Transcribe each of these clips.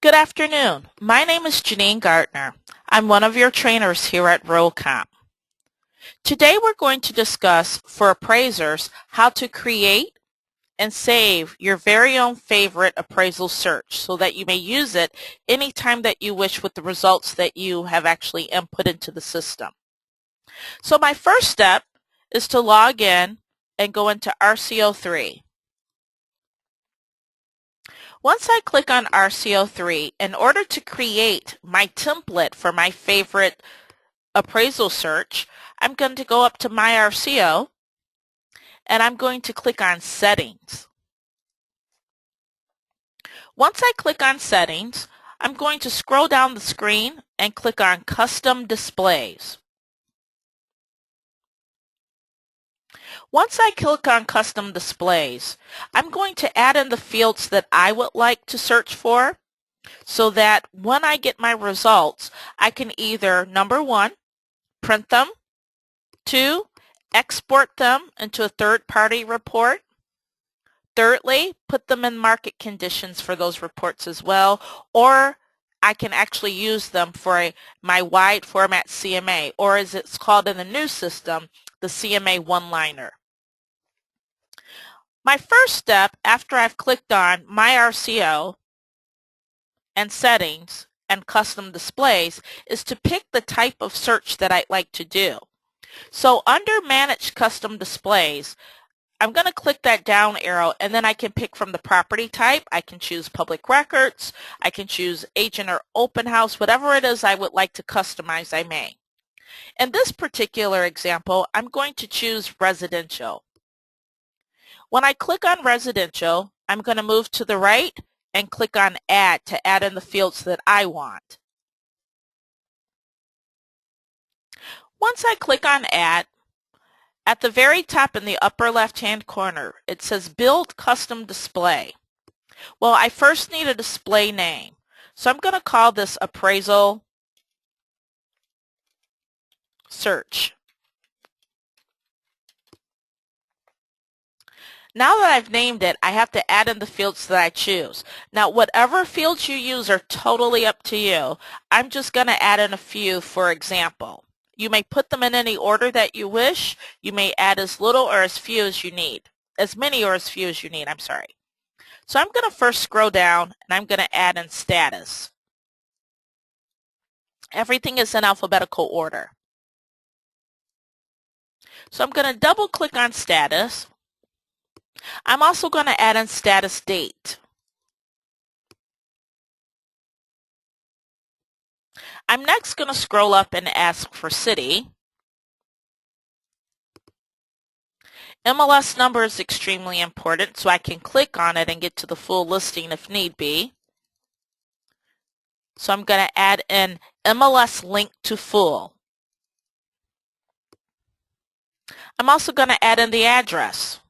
Good afternoon. My name is Janine Gartner. I'm one of your trainers here at Realcomp. Today we're going to discuss for appraisers how to create and save your very own favorite appraisal search so that you may use it anytime that you wish with the results that you have actually input into the system. So my first step is to log in and go into RCO3. Once I click on RCO3, in order to create my template for my favorite appraisal search, I'm going to go up to my RCO and I'm going to click on Settings. Once I click on Settings, I'm going to scroll down the screen and click on Custom Displays. Once I click on Custom Displays, I'm going to add in the fields that I would like to search for so that when I get my results, I can either, number one, print them, two, export them into a third-party report, thirdly, put them in market conditions for those reports as well, or I can actually use them for my wide format CMA, or as it's called in the new system, the CMA one-liner. My first step after I've clicked on My RCO and Settings and Custom Displays is to pick the type of search that I'd like to do. So under Manage Custom Displays, I'm going to click that down arrow and then I can pick from the property type. I can choose public records, I can choose agent or open house, whatever it is I would like to customize, I may. In this particular example, I'm going to choose residential. When I click on residential, I'm going to move to the right and click on Add to add in the fields that I want. Once I click on Add, at the very top in the upper left-hand corner, it says Build Custom Display. Well, I first need a display name, so I'm going to call this Appraisal Search. Now that I've named it, I have to add in the fields that I choose. Now, whatever fields you use are totally up to you. I'm just going to add in a few for example. You may put them in any order that you wish. You may add as little or as few as you need. As many or as few as you need, I'm sorry. So I'm going to first scroll down and I'm going to add in status. Everything is in alphabetical order. So I'm going to double click on status. I'm also going to add in status date. I'm next going to scroll up and ask for city. MLS number is extremely important, so I can click on it and get to the full listing if need be. So I'm going to add in MLS link to full. I'm also going to add in the address.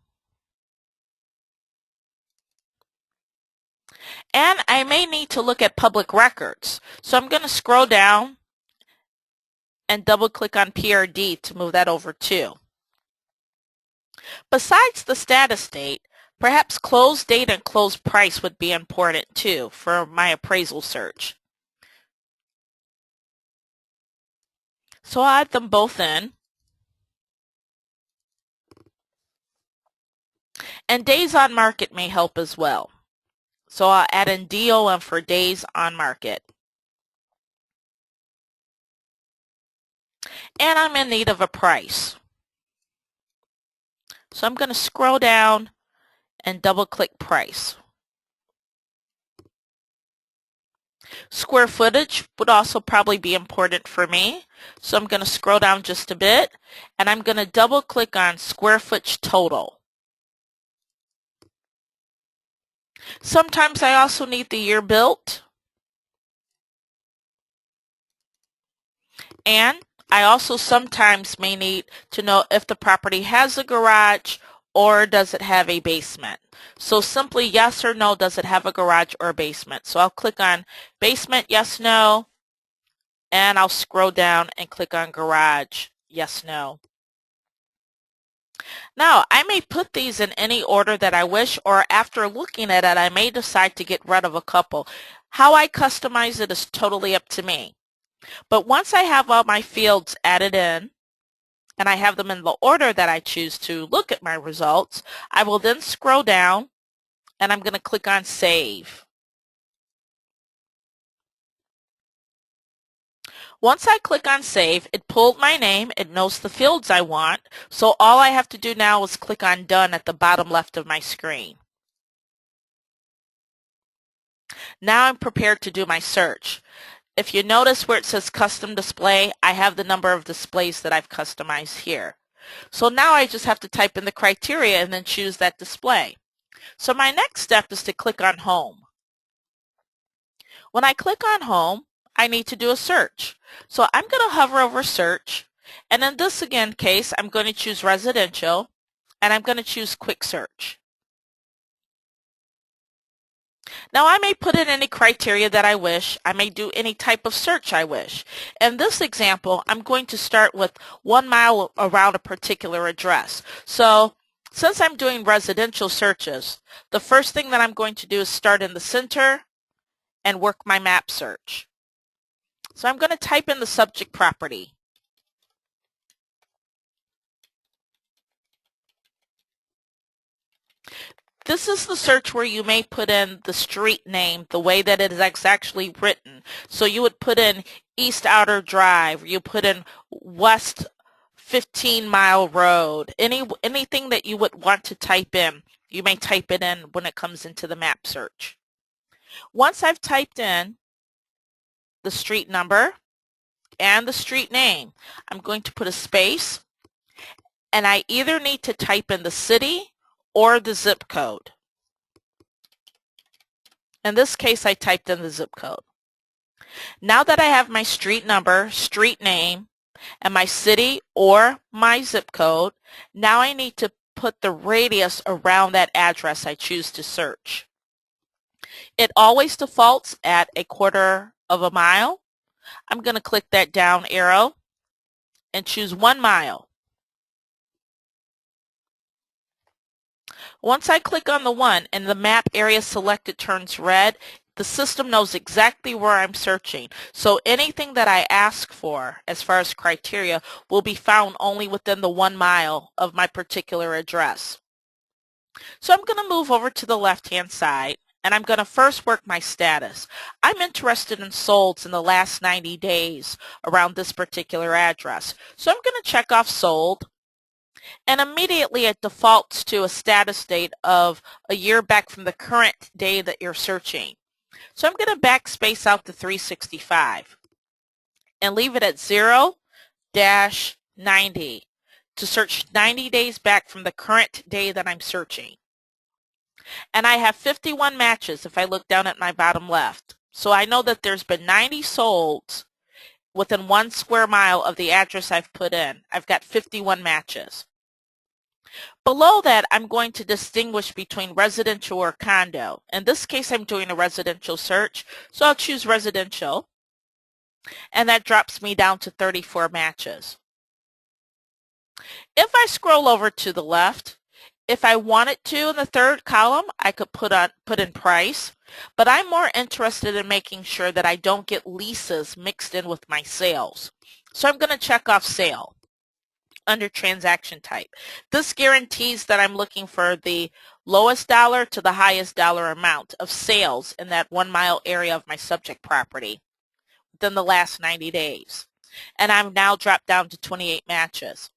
And I may need to look at public records. So I'm going to scroll down and double click on PRD to move that over too. Besides the status date, perhaps close date and close price would be important too for my appraisal search. So I'll add them both in. And days on market may help as well. So I'll add in DOM for days on market. And I'm in need of a price. So I'm going to scroll down and double click price. Square footage would also probably be important for me. So I'm going to scroll down just a bit and I'm going to double click on square footage total. Sometimes I also need the year built. And I also sometimes may need to know if the property has a garage or does it have a basement. So simply yes or no, does it have a garage or a basement? So I'll click on basement, yes, no, and I'll scroll down and click on garage, yes, no. Now, I may put these in any order that I wish, or after looking at it, I may decide to get rid of a couple. How I customize it is totally up to me. But once I have all my fields added in, and I have them in the order that I choose to look at my results, I will then scroll down and I'm going to click on Save. Once I click on Save, it pulled my name, it knows the fields I want, so all I have to do now is click on Done at the bottom left of my screen. Now I'm prepared to do my search. If you notice where it says Custom Display, I have the number of displays that I've customized here. So now I just have to type in the criteria and then choose that display. So my next step is to click on Home. When I click on Home, I need to do a search. So I'm going to hover over Search, and in this again case, I'm going to choose Residential, and I'm going to choose Quick Search. Now I may put in any criteria that I wish. I may do any type of search I wish. In this example, I'm going to start with 1 mile around a particular address. So since I'm doing residential searches, the first thing that I'm going to do is start in the center and work my map search. So I'm going to type in the subject property. This is the search where you may put in the street name the way that it is actually written. So you would put in East Outer Drive, you put in West 15 Mile Road, anything that you would want to type in, you may type it in when it comes into the map search. Once I've typed in the street number and the street name, I'm going to put a space, and I either need to type in the city or the zip code. In this case, I typed in the zip code. Now that I have my street number, street name, and my city or my zip code, now I need to put the radius around that address I choose to search. It always defaults at 1/4 of a mile. I'm going to click that down arrow and choose 1 mile. Once I click on the 1 and the map area selected turns red, the system knows exactly where I'm searching. So anything that I ask for as far as criteria will be found only within the 1 mile of my particular address. So I'm going to move over to the left-hand side, and I'm going to first work my status. I'm interested in solds in the last 90 days around this particular address. So I'm going to check off sold, and immediately it defaults to a status date of a year back from the current day that you're searching. So I'm going to backspace out the 365 and leave it at 0-90 to search 90 days back from the current day that I'm searching. And I have 51 matches if I look down at my bottom left. So I know that there's been 90 solds within 1 square mile of the address I've put in. I've got 51 matches. Below that, I'm going to distinguish between residential or condo. In this case, I'm doing a residential search, so I'll choose residential, and that drops me down to 34 matches. If I scroll over to the left, if I wanted to in the third column, I could put in price, but I'm more interested in making sure that I don't get leases mixed in with my sales. So I'm going to check off sale under transaction type. This guarantees that I'm looking for the lowest dollar to the highest dollar amount of sales in that 1 mile area of my subject property within the last 90 days. And I'm now dropped down to 28 matches.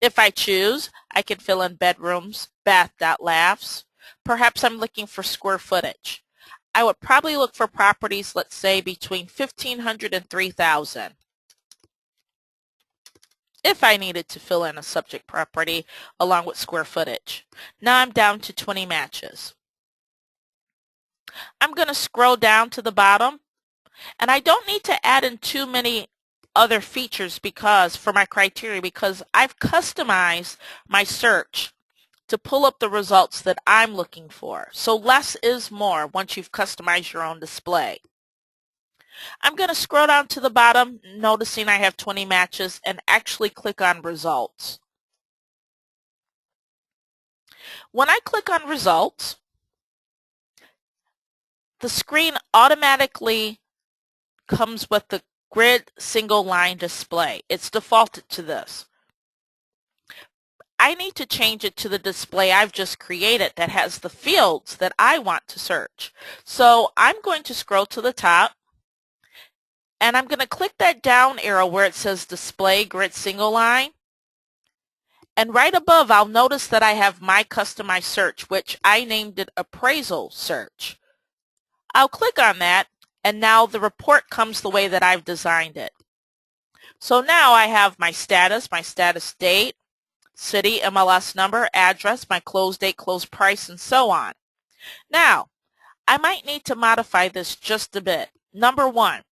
If I choose, I can fill in bedrooms, bath.lavs. Perhaps I'm looking for square footage. I would probably look for properties, let's say, between 1,500 and 3,000. If I needed to fill in a subject property along with square footage. Now I'm down to 20 matches. I'm going to scroll down to the bottom, and I don't need to add in too many other features for my criteria because I've customized my search to pull up the results that I'm looking for. So less is more once you've customized your own display. I'm going to scroll down to the bottom, noticing I have 20 matches, and actually click on results. When I click on results, the screen automatically comes with the grid single line display. It's defaulted to this. I need to change it to the display I've just created that has the fields that I want to search. So I'm going to scroll to the top and I'm going to click that down arrow where it says display grid single line. And right above I'll notice that I have my customized search, which I named it Appraisal Search. I'll click on that and now the report comes the way that I've designed it. So now I have my status date, city, MLS number, address, my close date, close price, and so on. Now, I might need to modify this just a bit. Number one,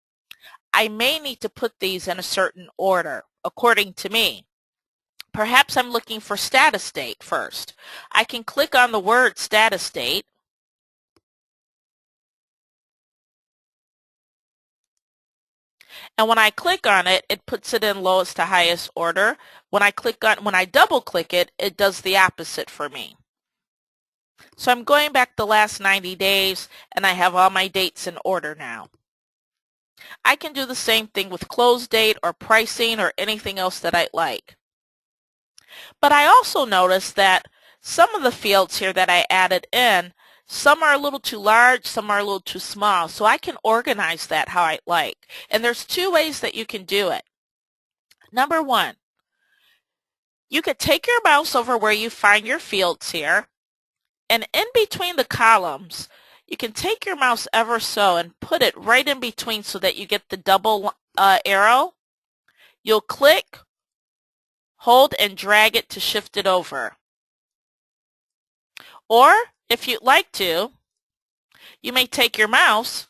I may need to put these in a certain order, according to me. Perhaps I'm looking for status date first. I can click on the word status date, and when I click on it, it puts it in lowest to highest order. When I double click it, it does the opposite for me. So I'm going back the last 90 days and I have all my dates in order now. I can do the same thing with close date or pricing or anything else that I'd like. But I also noticed that some of the fields here that I added in, some are a little too large, some are a little too small. So I can organize that how I like. And there's two ways that you can do it. Number one, you could take your mouse over where you find your fields here, and in between the columns, you can take your mouse ever so and put it right in between so that you get the double arrow. You'll click, hold, and drag it to shift it over. Or, if you'd like to, you may take your mouse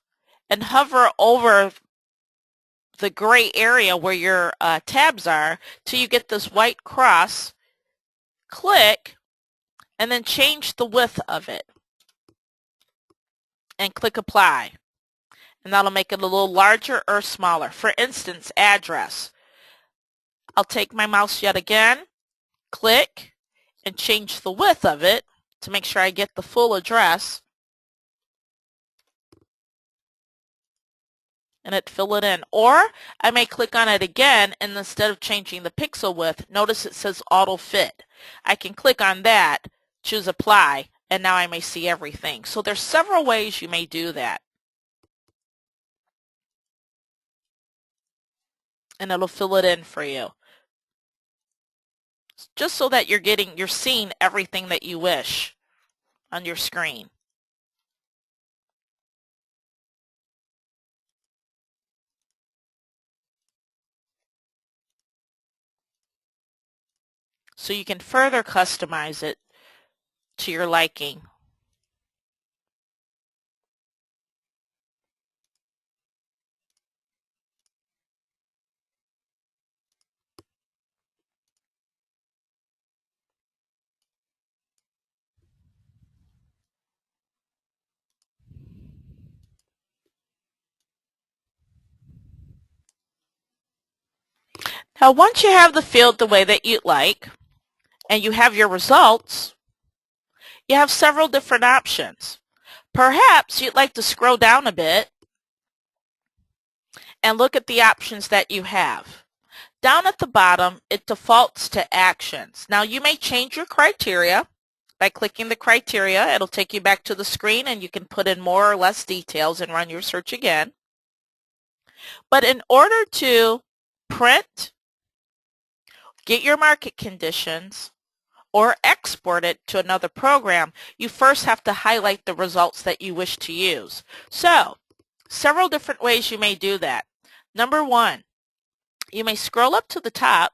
and hover over the gray area where your tabs are till you get this white cross, click, and then change the width of it. And click apply. And that'll make it a little larger or smaller. For instance, address. I'll take my mouse yet again, click, and change the width of it to make sure I get the full address. And it fill it in. Or I may click on it again and instead of changing the pixel width, notice it says auto fit. I can click on that, choose apply, and now I may see everything. So there's several ways you may do that. And it'll fill it in for you. Just so that you're seeing everything that you wish on your screen. So you can further customize it to your liking. Now once you have the field the way that you'd like, and you have your results, you have several different options. Perhaps you'd like to scroll down a bit and look at the options that you have. Down at the bottom, it defaults to actions. Now you may change your criteria by clicking the criteria. It'll take you back to the screen and you can put in more or less details and run your search again. But in order to print, get your market conditions, or export it to another program, you first have to highlight the results that you wish to use. So, several different ways you may do that. Number one, you may scroll up to the top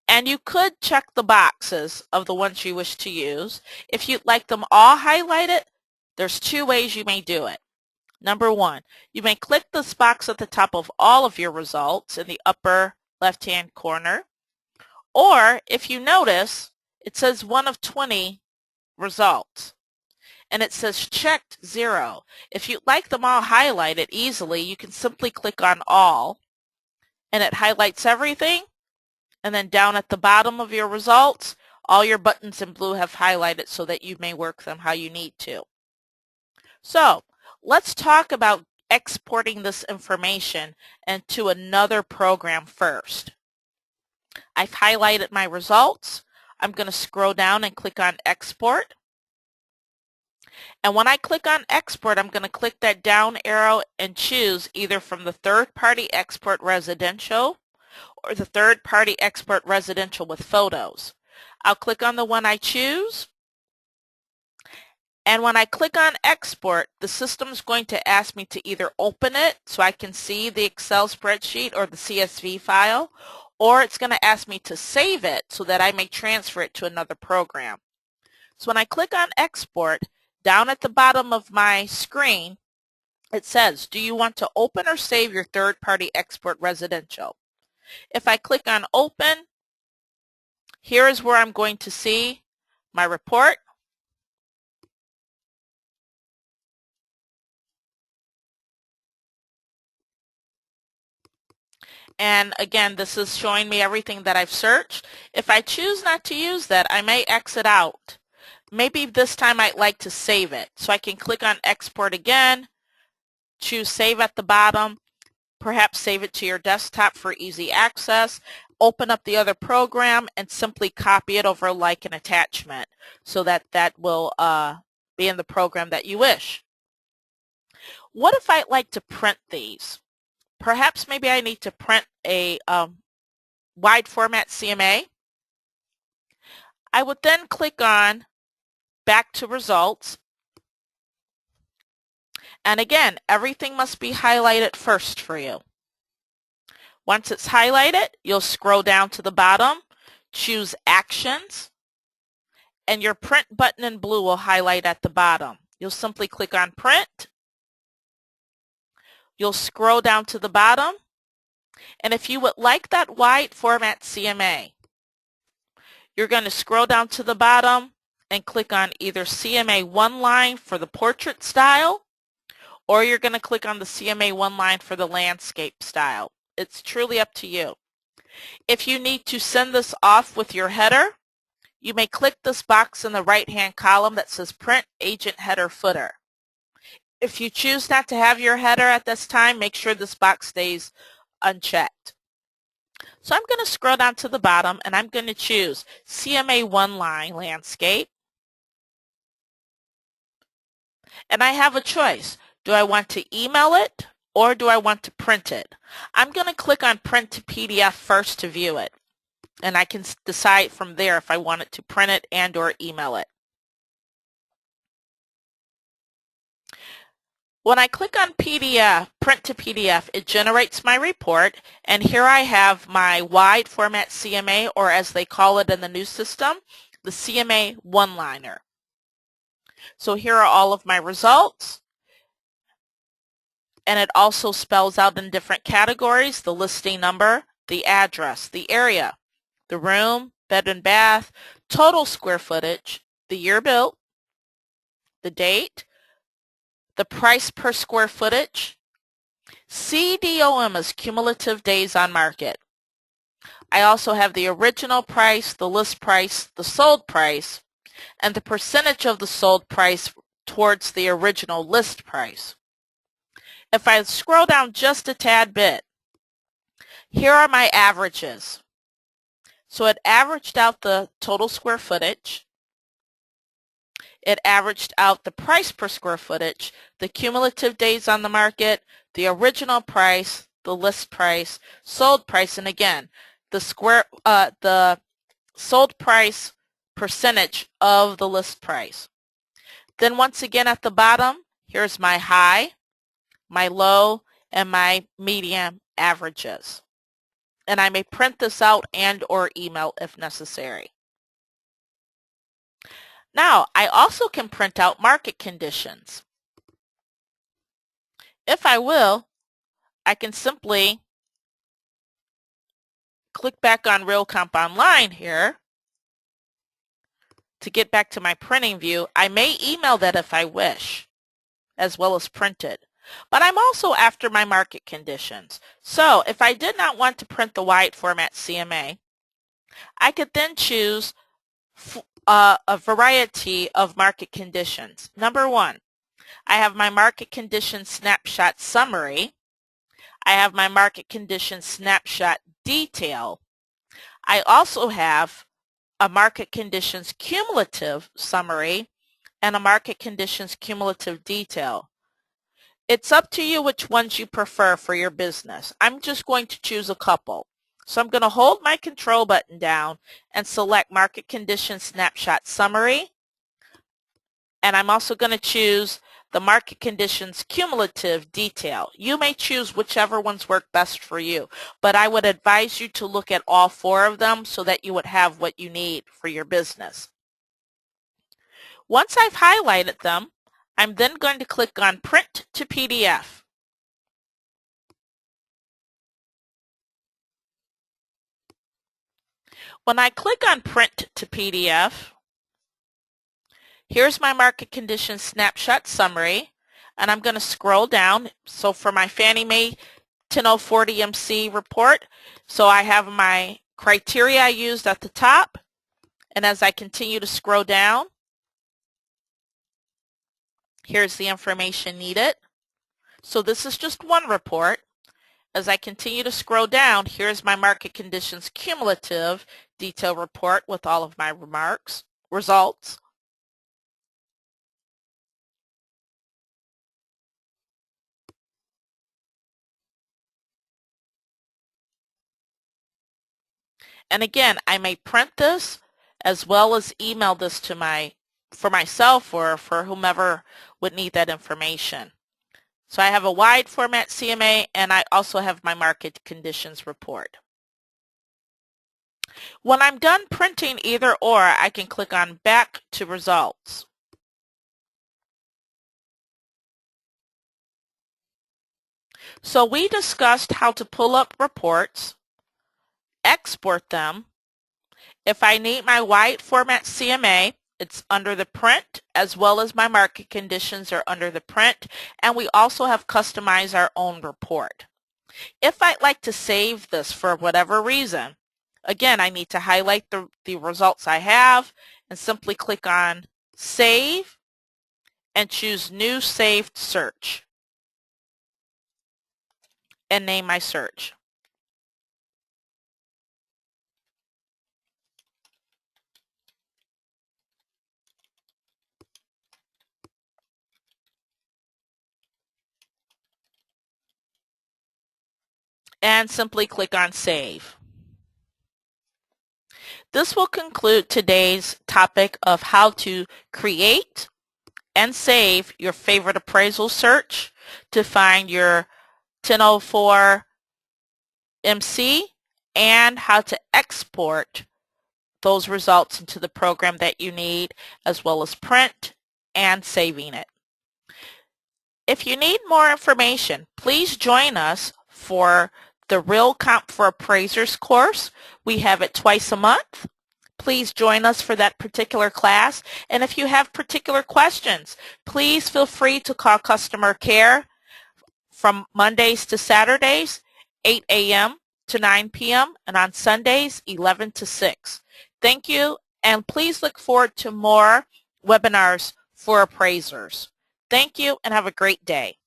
and you could check the boxes of the ones you wish to use. If you'd like them all highlighted, there's two ways you may do it. Number one, you may click this box at the top of all of your results in the upper left-hand corner. Or, if you notice, it says 1 of 20 results. And it says checked 0. If you'd like them all highlighted easily, you can simply click on all. And it highlights everything. And then down at the bottom of your results, All your buttons in blue have highlighted so that you may work them how you need to. So let's talk about exporting this information into another program first. I've highlighted my results. I'm going to scroll down and click on Export. And when I click on Export, I'm going to click that down arrow and choose either from the third-party export residential or the third-party export residential with photos. I'll click on the one I choose. And when I click on Export, the system is going to ask me to either open it so I can see the Excel spreadsheet or the CSV file, or it's going to ask me to save it so that I may transfer it to another program. So when I click on Export, down at the bottom of my screen, it says, do you want to open or save your third-party export residential? If I click on Open, here is where I'm going to see my report. And again, this is showing me everything that I've searched. If I choose not to use that, I may exit out. Maybe this time I'd like to save it. So I can click on Export again, choose Save at the bottom, perhaps save it to your desktop for easy access, open up the other program, and simply copy it over like an attachment so that that will be in the program that you wish. What if I'd like to print these? Perhaps maybe I need to print a wide format CMA. I would then click on Back to Results. And again, everything must be highlighted first for you. Once it's highlighted, you'll scroll down to the bottom, choose Actions, and your Print button in blue will highlight at the bottom. You'll simply click on Print. You'll scroll down to the bottom, and if you would like that wide format CMA, you're going to scroll down to the bottom and click on either CMA one line for the portrait style, or you're going to click on the CMA one line for the landscape style. It's truly up to you. If you need to send this off with your header, you may click this box in the right-hand column that says Print Agent Header Footer. If you choose not to have your header at this time, make sure this box stays unchecked. So I'm going to scroll down to the bottom and I'm going to choose CMA one line landscape. And I have a choice. Do I want to email it or do I want to print it? I'm going to click on Print to PDF first to view it. And I can decide from there if I want it to print it and or email it. When I click on PDF, Print to PDF, it generates my report, and here I have my wide format CMA, or as they call it in the new system, the CMA one-liner. So here are all of my results, and it also spells out in different categories the listing number, the address, the area, the room, bed and bath, total square footage, the year built, the date, the price per square footage, CDOM is cumulative days on market. I also have the original price, the list price, the sold price, and the percentage of the sold price towards the original list price. If I scroll down just a tad bit, here are my averages. So it averaged out the total square footage. It averaged out the price per square footage, the cumulative days on the market, the original price, the list price, sold price, and again, the sold price percentage of the list price. Then once again at the bottom, here's my high, my low, and my median averages. And I may print this out and or email if necessary. Now, I also can print out market conditions. If I will, I can simply click back on Realcomp Online here to get back to my printing view. I may email that if I wish, as well as print it. But I'm also after my market conditions. So if I did not want to print the wide format CMA, I could then choose a variety of market conditions. Number one, I have my market condition snapshot summary. I have my market condition snapshot detail. I also have a market conditions cumulative summary and a market conditions cumulative detail. It's up to you which ones you prefer for your business. I'm just going to choose a couple. So I'm going to hold my control button down and select Market Conditions Snapshot Summary. And I'm also going to choose the Market Conditions Cumulative Detail. You may choose whichever ones work best for you, but I would advise you to look at all four of them so that you would have what you need for your business. Once I've highlighted them, I'm then going to click on Print to PDF. When I click on Print to PDF, here's my market conditions snapshot summary, and I'm going to scroll down. So for my Fannie Mae 10040 MC report, so I have my criteria I used at the top, and as I continue to scroll down, here's the information needed. So this is just one report. As I continue to scroll down, here's my market conditions cumulative detail report with all of my results. And again, I may print this as well as email this to for myself or for whomever would need that information. So I have a wide format CMA and I also have my market conditions report. When I'm done printing either or, I can click on Back to Results. So we discussed how to pull up reports, export them. If I need my wide format CMA, it's under the print, as well as my market conditions are under the print, and we also have customized our own report. If I'd like to save this for whatever reason, again, I need to highlight the results I have and simply click on Save and choose New Saved Search and name my search. And simply click on Save. This will conclude today's topic of how to create and save your favorite appraisal search to find your 1004 MC and how to export those results into the program that you need, as well as print and saving it. If you need more information, please join us for the Realcomp for Appraisers course. We have it twice a month. Please join us for that particular class. And if you have particular questions, please feel free to call customer care from Mondays to Saturdays, 8 a.m. to 9 p.m. and on Sundays, 11 to 6. Thank you, and please look forward to more webinars for appraisers. Thank you, and have a great day.